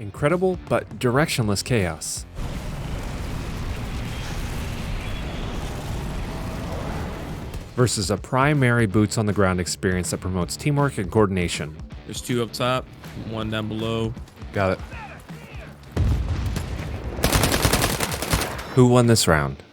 Incredible but directionless chaos. Versus a primary boots on the ground experience that promotes teamwork and coordination. There's two up top, one down below. Got it. Who won this round?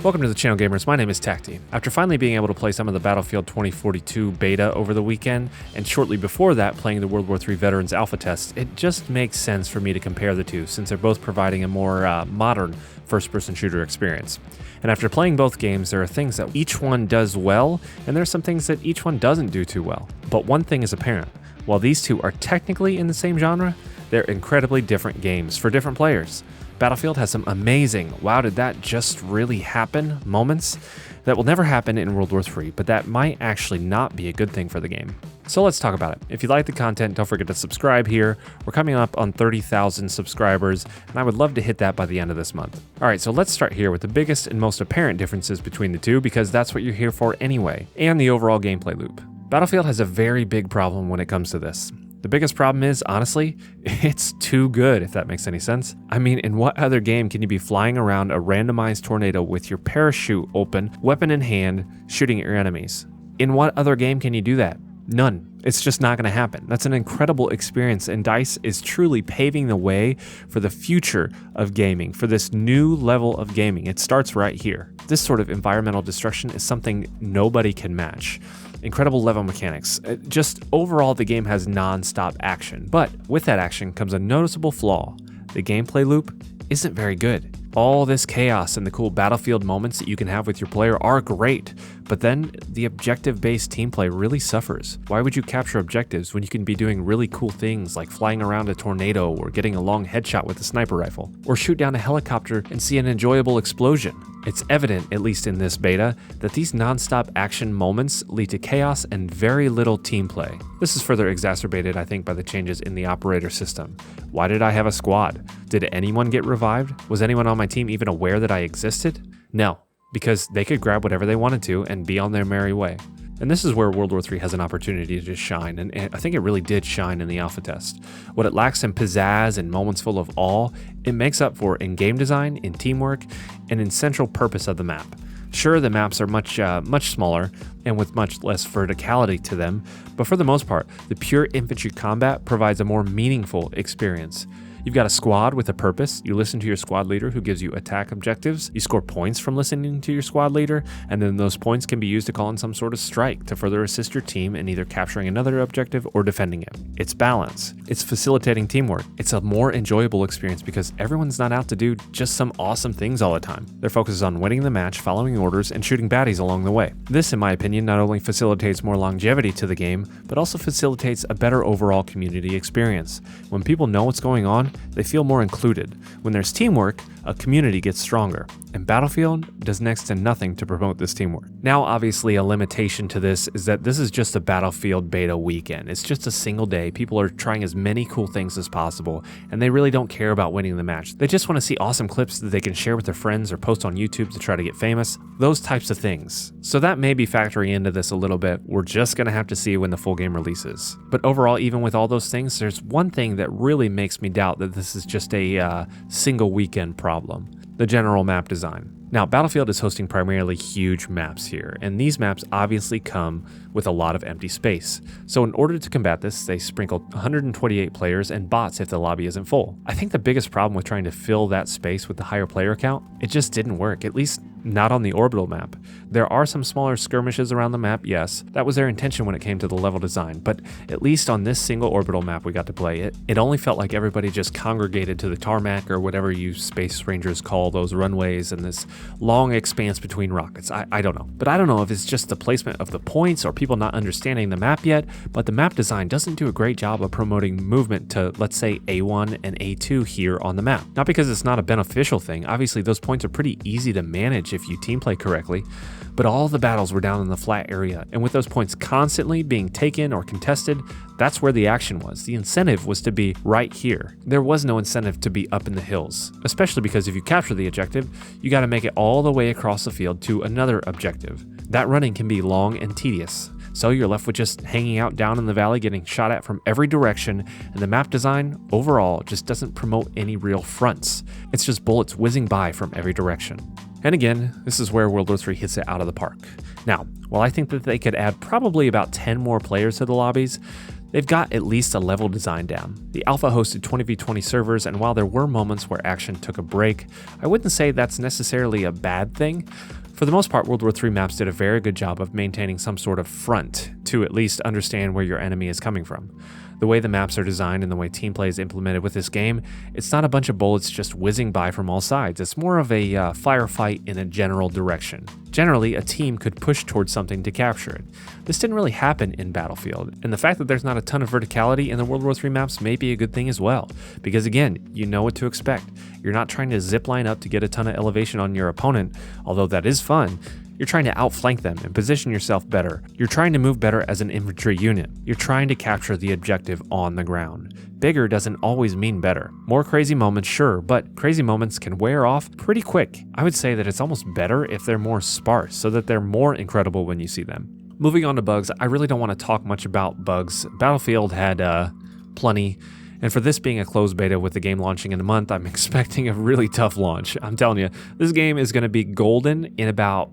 Welcome to the channel, gamers. My name is Tacti. After finally being able to play some of the Battlefield 2042 beta over the weekend, and shortly before that playing the World War III Veterans Alpha test, it just makes sense for me to compare the two since they're both providing a more modern first-person shooter experience. And after playing both games, there are things that each one does well, and there are some things that each one doesn't do too well. But one thing is apparent. While these two are technically in the same genre, they're incredibly different games for different players. Battlefield has some amazing, wow, did that just really happen moments that will never happen in World War III, but that might actually not be a good thing for the game. So let's talk about it. If you like the content, don't forget to subscribe here. We're coming up on 30,000 subscribers, and I would love to hit that by the end of this month. All right, so let's start here with the biggest and most apparent differences between the two, because that's what you're here for anyway, and the overall gameplay loop. Battlefield has a very big problem when it comes to this. The biggest problem is, honestly, it's too good, if that makes any sense. I mean, in what other game can you be flying around a randomized tornado with your parachute open, weapon in hand, shooting at your enemies? In what other game can you do that? None. It's just not going to happen. That's an incredible experience, and DICE is truly paving the way for the future of gaming, for this new level of gaming. It starts right here. This sort of environmental destruction is something nobody can match. Incredible level mechanics. Just overall, the game has non-stop action. But with that action comes a noticeable flaw. The gameplay loop isn't very good. All this chaos and the cool Battlefield moments that you can have with your player are great, but then the objective-based team play really suffers. Why would you capture objectives when you can be doing really cool things like flying around a tornado or getting a long headshot with a sniper rifle, or shoot down a helicopter and see an enjoyable explosion? It's evident, at least in this beta, that these non-stop action moments lead to chaos and very little team play. This is further exacerbated, I think, by the changes in the operator system. Why did I have a squad? Did anyone get revived? Was anyone on my team even aware that I existed? No, because they could grab whatever they wanted to and be on their merry way. And this is where World War III has an opportunity to shine, and I think it really did shine in the alpha test. What it lacks in pizzazz and moments full of awe, it makes up for in game design, in teamwork, and in central purpose of the map. Sure, the maps are much smaller and with much less verticality to them, but for the most part, the pure infantry combat provides a more meaningful experience. You've got a squad with a purpose. You listen to your squad leader who gives you attack objectives. You score points from listening to your squad leader, and then those points can be used to call in some sort of strike to further assist your team in either capturing another objective or defending it. It's balance. It's facilitating teamwork. It's a more enjoyable experience because everyone's not out to do just some awesome things all the time. Their focus is on winning the match, following orders, and shooting baddies along the way. This, in my opinion, not only facilitates more longevity to the game, but also facilitates a better overall community experience. When people know what's going on, they feel more included. When there's teamwork, a community gets stronger, and Battlefield does next to nothing to promote this teamwork. Now, obviously, a limitation to this is that this is just a Battlefield beta weekend. It's just a single day. People are trying as many cool things as possible, and they really don't care about winning the match. They just want to see awesome clips that they can share with their friends or post on YouTube to try to get famous. Those types of things. So that may be factoring into this a little bit. We're just going to have to see when the full game releases. But overall, even with all those things, there's one thing that really makes me doubt that this is just a single weekend problem: the general map design. Now, Battlefield is hosting primarily huge maps here, and these maps obviously come with a lot of empty space. So in order to combat this, they sprinkled 128 players and bots if the lobby isn't full. I think the biggest problem with trying to fill that space with the higher player count, it just didn't work, at least not on the orbital map. There are some smaller skirmishes around the map, yes. That was their intention when it came to the level design, but at least on this single orbital map we got to play, it only felt like everybody just congregated to the tarmac or whatever you space rangers call those runways and this long expanse between rockets. I don't know. But I don't know if it's just the placement of the points or people not understanding the map yet, but the map design doesn't do a great job of promoting movement to, let's say, A1 and A2 here on the map. Not because it's not a beneficial thing. Obviously, those points are pretty easy to manage if you team play correctly, but all the battles were down in the flat area, and with those points constantly being taken or contested, that's where the action was. The incentive was to be right here. There was no incentive to be up in the hills, especially because if you capture the objective, you got to make it all the way across the field to another objective. That running can be long and tedious, so you're left with just hanging out down in the valley getting shot at from every direction, and the map design overall just doesn't promote any real fronts. It's just bullets whizzing by from every direction. And again, this is where World War III hits it out of the park. Now, while I think that they could add probably about 10 more players to the lobbies, they've got at least a level design down. The alpha hosted 20v20 servers, and while there were moments where action took a break, I wouldn't say that's necessarily a bad thing. For the most part, World War III maps did a very good job of maintaining some sort of front to at least understand where your enemy is coming from. The way the maps are designed and the way team play is implemented with this game, it's not a bunch of bullets just whizzing by from all sides. It's more of a firefight in a general direction. Generally, a team could push towards something to capture it. This didn't really happen in Battlefield, and the fact that there's not a ton of verticality in the World War III maps may be a good thing as well, because again, you know what to expect. You're not trying to zip line up to get a ton of elevation on your opponent, although that is fun. You're trying to outflank them and position yourself better. You're trying to move better as an infantry unit. You're trying to capture the objective on the ground. Bigger doesn't always mean better. More crazy moments, sure, but crazy moments can wear off pretty quick. I would say that it's almost better if they're more sparse so that they're more incredible when you see them. Moving on to bugs, I really don't want to talk much about bugs. Battlefield had plenty. And for this being a closed beta with the game launching in a month, I'm expecting a really tough launch. I'm telling you, this game is going to be golden in about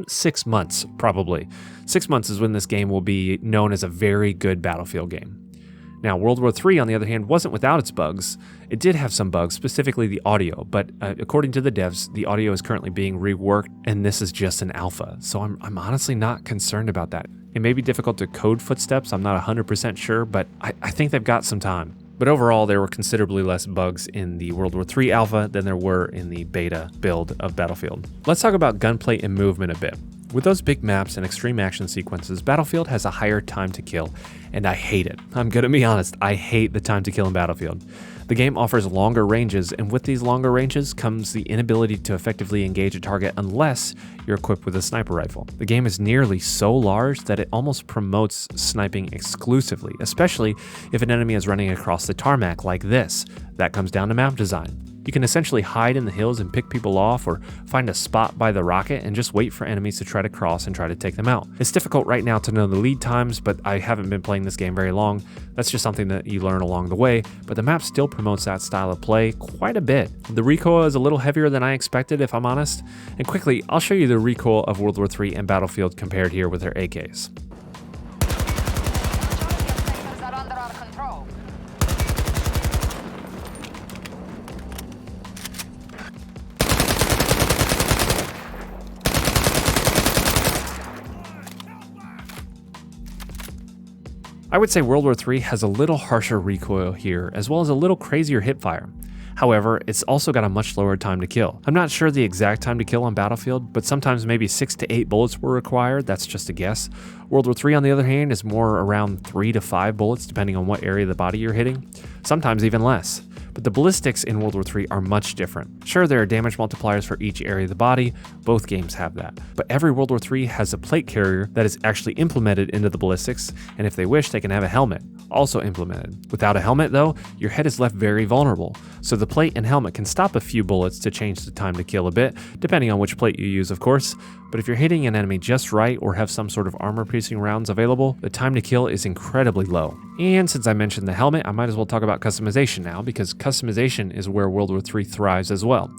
6 months, probably. 6 months is when this game will be known as a very good Battlefield game. Now, World War III, on the other hand, wasn't without its bugs. It did have some bugs, specifically the audio, but according to the devs, the audio is currently being reworked, and this is just an alpha, so I'm honestly not concerned about that. It may be difficult to code footsteps, I'm not 100% sure, but I think they've got some time. But overall, there were considerably less bugs in the World War III alpha than there were in the beta build of Battlefield. Let's talk about gunplay and movement a bit. With those big maps and extreme action sequences, Battlefield has a higher time to kill, and I hate it. I'm gonna be honest, I hate the time to kill in Battlefield. The game offers longer ranges, and with these longer ranges comes the inability to effectively engage a target unless you're equipped with a sniper rifle. The game is nearly so large that it almost promotes sniping exclusively, especially if an enemy is running across the tarmac like this. That comes down to map design. You can essentially hide in the hills and pick people off, or find a spot by the rocket and just wait for enemies to try to cross and try to take them out. It's difficult right now to know the lead times, but I haven't been playing this game very long. That's just something that you learn along the way, but the map still promotes that style of play quite a bit. The recoil is a little heavier than I expected, if I'm honest. And quickly, I'll show you the recoil of World War III and Battlefield compared here with their AKs. I would say World War III has a little harsher recoil here, as well as a little crazier hipfire. However, it's also got a much lower time to kill. I'm not sure the exact time to kill on Battlefield, but sometimes maybe 6 to 8 bullets were required, that's just a guess. World War III, on the other hand, is more around 3 to 5 bullets depending on what area of the body you're hitting, sometimes even less. But the ballistics in World War III are much different. Sure, there are damage multipliers for each area of the body, both games have that. But every World War III has a plate carrier that is actually implemented into the ballistics, and if they wish, they can have a helmet, also implemented. Without a helmet though, your head is left very vulnerable, so the plate and helmet can stop a few bullets to change the time to kill a bit, depending on which plate you use of course, but if you're hitting an enemy just right or have some sort of armor-piercing rounds available, the time to kill is incredibly low. And since I mentioned the helmet, I might as well talk about customization now, because customization is where World War III thrives as well.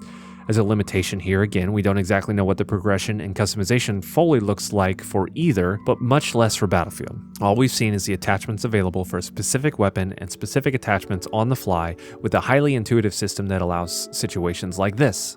As a limitation here, again, we don't exactly know what the progression and customization fully looks like for either, but much less for Battlefield. All we've seen is the attachments available for a specific weapon and specific attachments on the fly with a highly intuitive system that allows situations like this.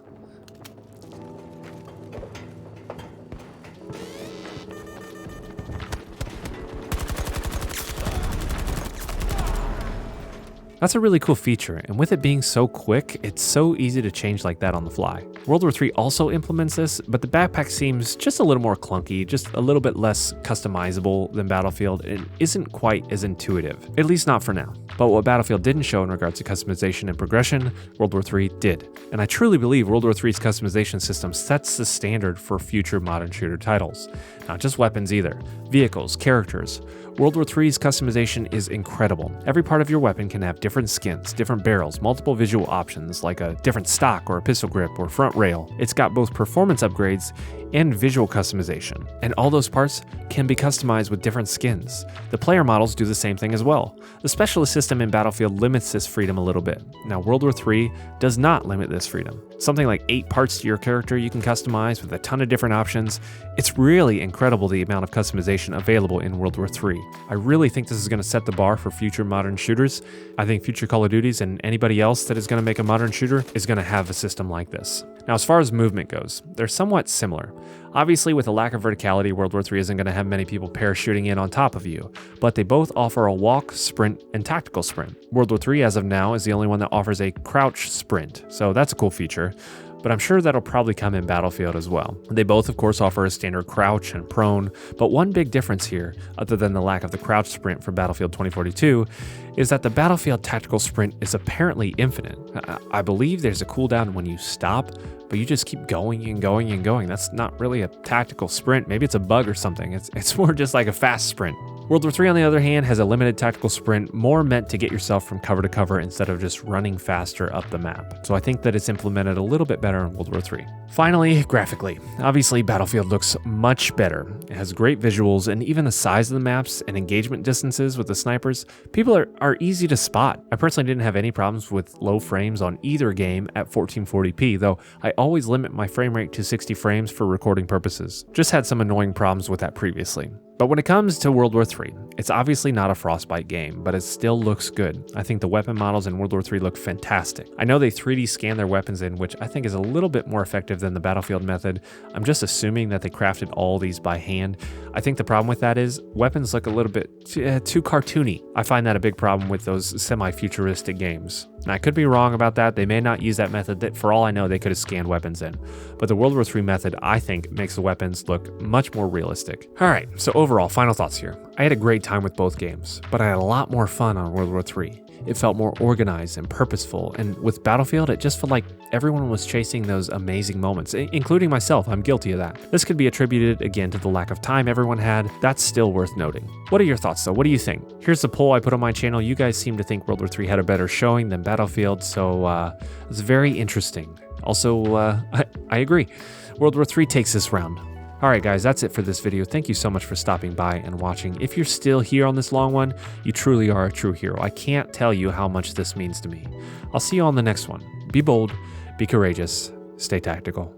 That's a really cool feature, and with it being so quick, it's so easy to change like that on the fly. World War III also implements this, but the backpack seems just a little more clunky, just a little bit less customizable than Battlefield, and isn't quite as intuitive, at least not for now. But what Battlefield didn't show in regards to customization and progression, World War III did. And I truly believe World War III's customization system sets the standard for future modern shooter titles. Not just weapons either. Vehicles, characters. World War III's customization is incredible. Every part of your weapon can have different skins, different barrels, multiple visual options like a different stock or a pistol grip or front rail. It's got both performance upgrades and visual customization, and all those parts can be customized with different skins. The player models do the same thing as well. The specialist system in Battlefield limits this freedom a little bit. Now, World War III does not limit this freedom. Something like 8 parts to your character you can customize with a ton of different options. It's really incredible the amount of customization available in World War III. I really think this is going to set the bar for future modern shooters. I think future Call of Duties and anybody else that is going to make a modern shooter is going to have a system like this. Now, as far as movement goes, they're somewhat similar. Obviously, with a lack of verticality, World War III isn't going to have many people parachuting in on top of you, but they both offer a walk, sprint, and tactical sprint. World War III, as of now, is the only one that offers a crouch sprint, so that's a cool feature. But I'm sure that'll probably come in Battlefield as well. They both, of course, offer a standard crouch and prone, but one big difference here, other than the lack of the crouch sprint for Battlefield 2042, is that the Battlefield tactical sprint is apparently infinite. I believe there's a cooldown when you stop, but you just keep going and going and going. That's not really a tactical sprint. Maybe it's a bug or something. It's more just like a fast sprint. World War III, on the other hand, has a limited tactical sprint, more meant to get yourself from cover to cover instead of just running faster up the map. So I think that it's implemented a little bit better in World War III. Finally, graphically. Obviously, Battlefield looks much better. It has great visuals, and even the size of the maps and engagement distances with the snipers, people are easy to spot. I personally didn't have any problems with low frames on either game at 1440p, though I always limit my frame rate to 60 frames for recording purposes. Just had some annoying problems with that previously. But when it comes to World War III, it's obviously not a Frostbite game, but it still looks good. I think the weapon models in World War III look fantastic. I know they 3D scan their weapons in, which I think is a little bit more effective than the Battlefield method. I'm just assuming that they crafted all these by hand. I think the problem with that is weapons look a little bit too cartoony. I find that a big problem with those semi-futuristic games. And I could be wrong about that. They may not use that method. That, for all I know, they could have scanned weapons in. But the World War III method, I think, makes the weapons look much more realistic. All right, so overall, final thoughts here. I had a great time with both games, but I had a lot more fun on World War III. It felt more organized and purposeful, and with Battlefield, it just felt like everyone was chasing those amazing moments, including myself. I'm guilty of that. This could be attributed, again, to the lack of time everyone had. That's still worth noting. What are your thoughts, though? What do you think? Here's the poll I put on my channel. You guys seem to think World War III had a better showing than Battlefield, so it's very interesting. Also, I agree. World War III takes this round. Alright guys, that's it for this video. Thank you so much for stopping by and watching. If you're still here on this long one, you truly are a true hero. I can't tell you how much this means to me. I'll see you on the next one. Be bold, be courageous, stay tactical.